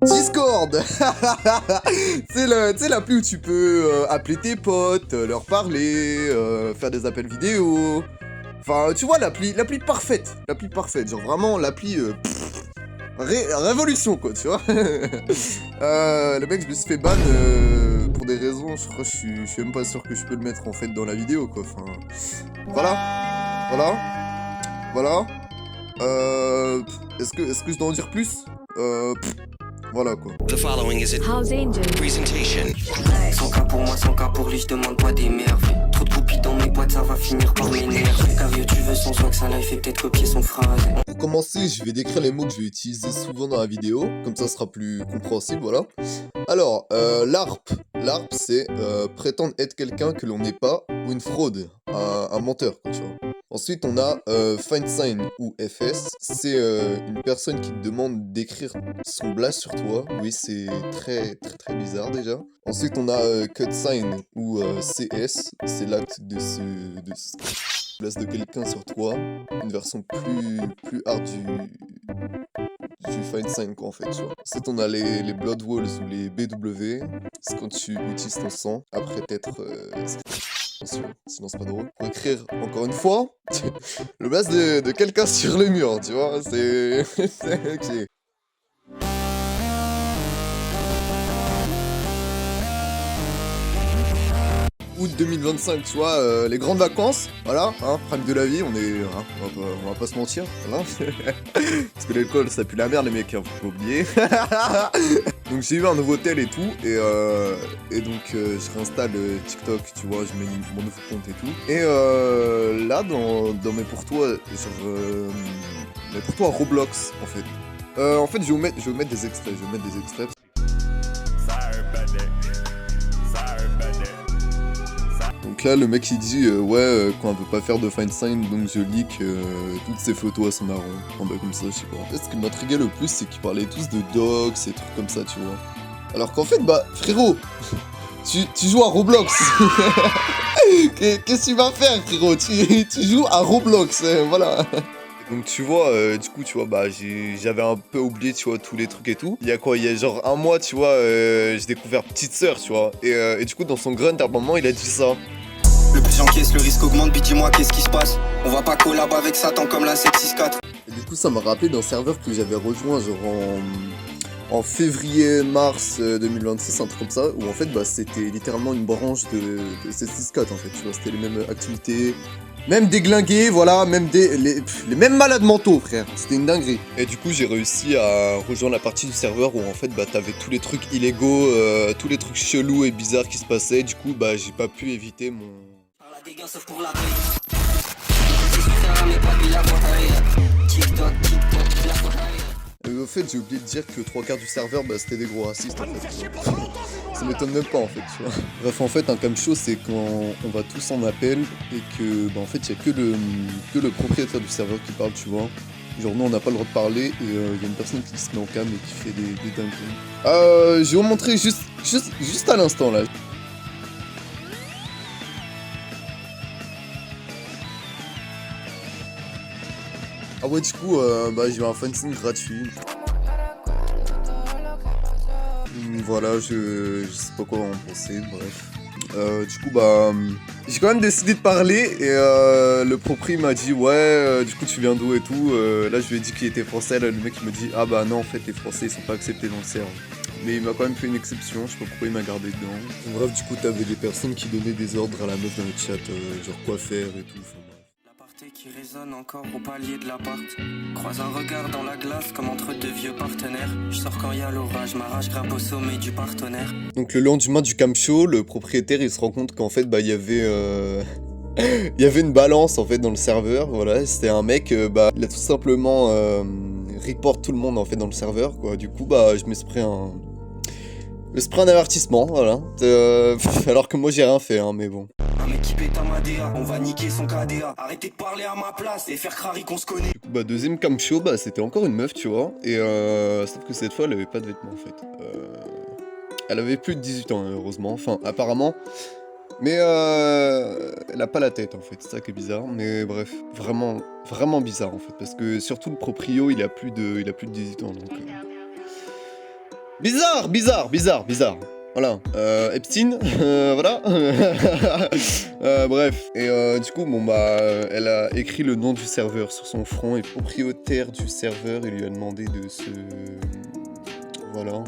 Discord. C'est l'appli où tu peux appeler tes potes, leur parler, faire des appels vidéo. Enfin, tu vois, l'appli parfaite. L'appli parfaite, genre vraiment l'appli... révolution, quoi, tu vois. Le mec, je me suis fait ban pour des raisons, je crois, je suis même pas sûr que je peux le mettre, en fait, dans la vidéo, quoi. Enfin, voilà. Est-ce que je dois en dire plus voilà, quoi. The following is a House Angel. presentation. 100K pour moi, 100K pour lui, je demande pas d'émerveiller. Trop de coupis dans mes boîtes, ça va finir par m'énerver. Cario, tu veux son swag, ça live fait peut-être copier son phrase. Pour commencer, je vais décrire les mots que je vais utiliser souvent dans la vidéo, comme ça sera plus compréhensible, voilà. Alors, l'ARP. L'ARP, c'est prétendre être quelqu'un que l'on n'est pas, ou une fraude, un menteur, quoi, tu vois. Ensuite, on a Find Sign ou FS. C'est une personne qui te demande d'écrire son blast sur toi. Oui, c'est très bizarre déjà. Ensuite, on a Cut Sign ou CS. C'est l'acte de blast de quelqu'un sur toi. Une version plus hard du Find Sign, quoi, en fait, tu vois. Ensuite, on a les Blood Walls ou les BW. C'est quand tu utilises ton sang après t'être... sinon c'est pas drôle. Pour écrire, encore une fois, le blast de quelqu'un sur le mur, tu vois, c'est... ok. Août 2025, tu vois, les grandes vacances, voilà, hein, prime de la vie, on est... Hein, on va pas se mentir, voilà. Parce que l'alcool, ça pue la merde, les mecs, hein, faut pas oublier. Donc j'ai eu un nouveau tel et tout, et donc je réinstalle TikTok, tu vois, je mets mon nouveau compte et tout. Et là, dans mes pour toi, genre... mes pour toi Roblox, en fait. En fait, je vais vous mettre des extraits, Donc là, le mec il dit quand on veut pas faire de find sign, donc je leak toutes ses photos à son daron. En bas comme ça, je sais pas. Ce qui m'intriguait le plus, c'est qu'ils parlaient tous de dogs et trucs comme ça, tu vois. Alors qu'en fait, bah, frérot, tu joues à Roblox. Qu'est-ce que tu vas faire, frérot? Tu joues à Roblox, voilà. Donc tu vois, du coup, tu vois, bah j'avais un peu oublié, tu vois, tous les trucs et tout. Il y a genre un mois, tu vois, j'ai découvert Petite Sœur, tu vois. Et du coup, dans son grunt, à un moment, il a dit ça. Le plus j'encaisse, le risque augmente, puis dis-moi qu'est-ce qui se passe. On va pas collab avec Satan comme la 764. Et du coup, ça m'a rappelé d'un serveur que j'avais rejoint, genre en février-mars 2026, un truc comme ça, où en fait, bah, c'était littéralement une branche de 764, en fait, tu vois. C'était les mêmes activités. Même déglingués, voilà, même les mêmes malades mentaux, frère. C'était une dinguerie. Et du coup, j'ai réussi à rejoindre la partie du serveur où en fait, bah, t'avais tous les trucs illégaux, tous les trucs chelous et bizarres qui se passaient. Du coup, bah, j'ai pas pu éviter mon... Au fait, j'ai oublié de dire que 3/4 du serveur, bah, c'était des gros racistes, en fait. Ça m'étonne même pas, en fait, tu vois. Bref, en fait, un cam show, c'est quand on va tous en appel et que, bah, en fait, il y a que le propriétaire du serveur qui parle, tu vois. Genre, nous, on n'a pas le droit de parler et il y a une personne qui se met en cam et qui fait des dingueries. Je vais vous montrer juste à l'instant, là. Ah ouais, du coup, bah, j'ai eu un fanzine gratuit. Voilà, je sais pas quoi en penser, bref. Du coup, bah, j'ai quand même décidé de parler et le propri m'a dit ouais, du coup tu viens d'où et tout. Là, je lui ai dit qu'il était français, là, le mec il me dit ah bah non, en fait les français ils sont pas acceptés dans le serve. Mais il m'a quand même fait une exception, je sais pas pourquoi il m'a gardé dedans. Bref, du coup, t'avais des personnes qui donnaient des ordres à la meuf dans le chat, genre quoi faire et tout. L'aparté qui résonne encore au palier de l'appart. Croise un regard dans la glace comme entre deux vieux partenaires. Je sors quand y a l'orage, ma rage grimpe au sommet du partenaire. Donc le lendemain du cam show, le propriétaire il se rend compte qu'en fait bah il y avait il y avait une balance en fait dans le serveur, voilà, c'était un mec bah il a tout simplement report tout le monde en fait dans le serveur quoi. Du coup bah je me suis pris un avertissement, voilà. Alors que moi j'ai rien fait hein, mais bon. Un mec qui pète à ma DA, on va niquer son KDA. Arrêtez de parler à ma place et faire crari qu'on se connaît. Du coup bah deuxième cam show, bah c'était encore une meuf tu vois. Et sauf que cette fois elle avait pas de vêtements en fait. Elle avait plus de 18 ans heureusement, enfin apparemment. Mais elle a pas la tête en fait, c'est ça qui est bizarre. Mais bref, vraiment bizarre en fait. Parce que surtout le proprio il a plus de 18 ans donc... Bizarre, bizarre, bizarre, bizarre. Voilà, Epstein, voilà. Bref, et du coup, bon bah, elle a écrit le nom du serveur sur son front, et propriétaire du serveur, il lui a demandé de se... Voilà.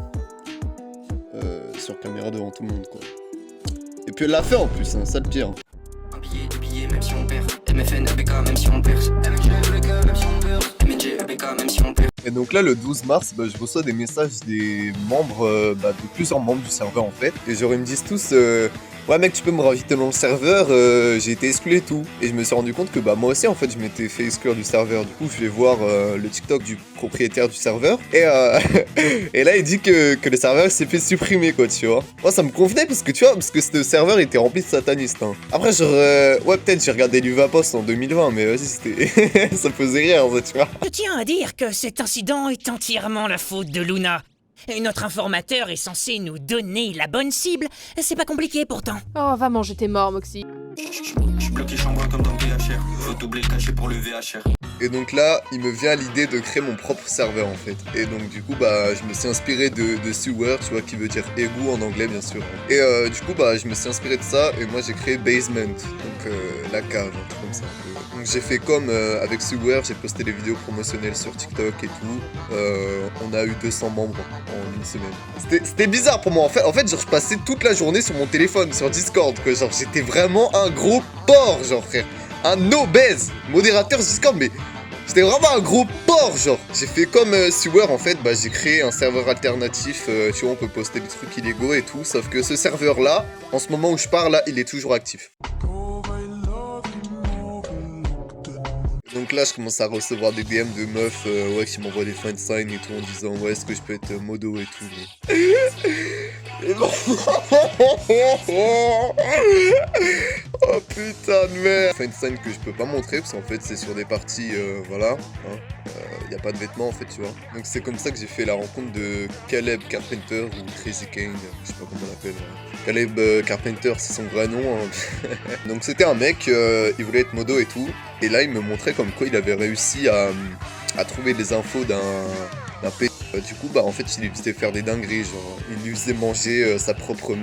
Sur caméra devant tout le monde, quoi. Et puis elle l'a fait en plus, hein, ça le pire. Un billet, deux billets, même si on perd. MFN, EBK, même si on perd. MJ, EBK, même si on perd. MJ, EBK, même si on perd. Et donc là, le 12 mars, bah, je reçois des messages des membres, de plusieurs membres du serveur en fait. Et genre, ils me disent tous, ouais mec, tu peux me rajouter dans le serveur, j'ai été exclu et tout. Et je me suis rendu compte que bah moi aussi en fait, je m'étais fait exclure du serveur. Du coup, je vais voir le TikTok du propriétaire du serveur. Et, et là, il dit que le serveur s'est fait supprimer quoi, tu vois. Moi, ça me convenait parce que tu vois, parce que ce serveur était rempli de satanistes. Hein. Après, genre, ouais, peut-être j'ai regardé l'UvaPost en 2020, mais vas-y, c'était... ça me faisait rire, ça, tu vois. Je tiens à dire que cet incident est entièrement la faute de Luna. Et notre informateur est censé nous donner la bonne cible. C'est pas compliqué pourtant. Oh, va manger tes morts, Moxie. Je suis bloqué chambre comme dans VHR. Faut doubler le cachet pour le VHR. Et donc là, il me vient l'idée de créer mon propre serveur en fait. Et donc du coup, bah, je me suis inspiré de sewer, tu vois, qui veut dire égout en anglais bien sûr. Et du coup, bah, je me suis inspiré de ça et moi j'ai créé basement, donc la cave, un truc comme ça. Donc j'ai fait comme avec sewer, j'ai posté des vidéos promotionnelles sur TikTok et tout. On a eu 200 membres en une semaine. C'était bizarre pour moi. En fait, genre, je passais toute la journée sur mon téléphone, sur Discord, quoi. Genre, j'étais vraiment un gros porc, genre, frère. Un obèse modérateur Discord, mais j'étais vraiment un gros porc, genre. J'ai fait comme Sewer, en fait, bah j'ai créé un serveur alternatif, tu vois, on peut poster des trucs illégaux et tout, sauf que ce serveur-là, en ce moment où je parle, là, il est toujours actif. Donc là, je commence à recevoir des DM de meufs ouais, qui m'envoient des fan signs et tout en disant ouais, est-ce que je peux être modo et tout. Mais... Et bon... oh putain de merde. Fan sign que je peux pas montrer parce qu'en fait c'est sur des parties, voilà. Y a pas de vêtements en fait, tu vois. Donc c'est comme ça que j'ai fait la rencontre de Caleb Carpenter ou Crazy Kane, je sais pas comment on l'appelle. Caleb Carpenter, c'est son vrai nom. Hein. Donc c'était un mec, il voulait être modo et tout. Et là il me montrait comme quoi il avait réussi à trouver des infos d'un p. Du coup bah en fait il lui faisait faire des dingueries, genre il lui faisait manger sa propre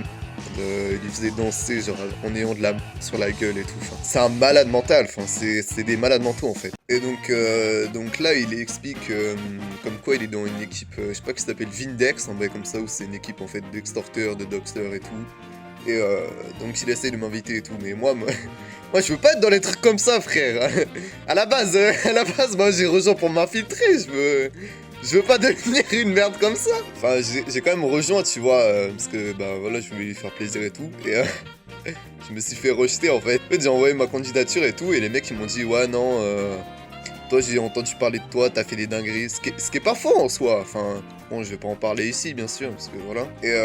il lui faisait danser genre en ayant de la sur la gueule et tout. Enfin, c'est un malade mental, enfin c'est des malades mentaux en fait. Et donc là il explique comme quoi il est dans une équipe, je sais pas qui s'appelle Vindex, en vrai comme ça, où c'est une équipe en fait d'extorteurs, de doxters et tout. Et donc il essaye de m'inviter et tout, mais moi je veux pas être dans les trucs comme ça frère. À la base moi j'ai rejoint pour m'infiltrer, je veux pas devenir une merde comme ça. Enfin, j'ai quand même rejoint, tu vois, parce que, bah voilà, je voulais lui faire plaisir et tout. Et je me suis fait rejeter, en fait. En fait, j'ai envoyé ma candidature et tout, et les mecs, ils m'ont dit, ouais, non, toi, j'ai entendu parler de toi, t'as fait des dingueries. Ce qui est pas faux, en soi. Enfin, bon, je vais pas en parler ici, bien sûr, parce que voilà. Et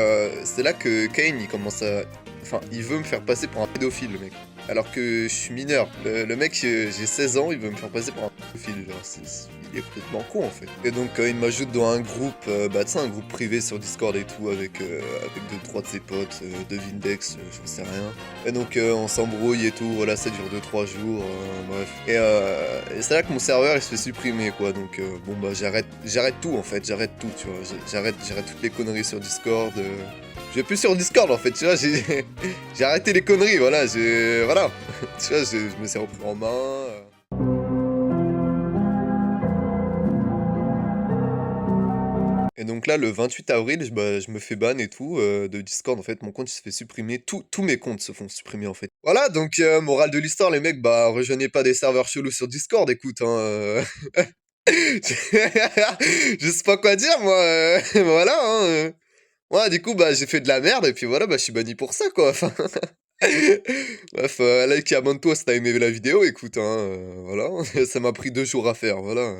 c'est là que Kane, il commence à... Enfin, il veut me faire passer pour un pédophile, le mec. Alors que je suis mineur. Le mec, j'ai 16 ans, il veut me faire passer pour un pédophile. Genre, il est complètement con, en fait. Et donc, il m'ajoute dans un groupe, bah, tu sais, un groupe privé sur Discord et tout, avec 2-3 de ses potes, de Vindex, j'en sais rien. Et donc, on s'embrouille et tout, voilà, ça dure 2-3 jours, bref. Et c'est là que mon serveur, il se fait supprimer, quoi. Donc, bon, bah, j'arrête tout, en fait, j'arrête tout, tu vois. J'arrête toutes les conneries sur Discord, je vais plus sur Discord en fait, tu vois, j'ai arrêté les conneries, voilà, voilà, tu vois, je me suis repris en main. Et donc là, le 28 avril, je me fais ban et tout, de Discord, en fait, mon compte il se fait supprimer, tous mes comptes se font supprimer en fait. Voilà, donc morale de l'histoire, les mecs, bah rejoignez pas des serveurs chelous sur Discord, écoute, hein. Je sais pas quoi dire, moi, voilà, hein. Ouais, du coup, bah, j'ai fait de la merde, et puis voilà, bah, je suis banni pour ça, quoi, enfin... Bref, like et abonne-toi si t'as aimé la vidéo, écoute, hein, voilà, ça m'a pris 2 jours à faire, voilà.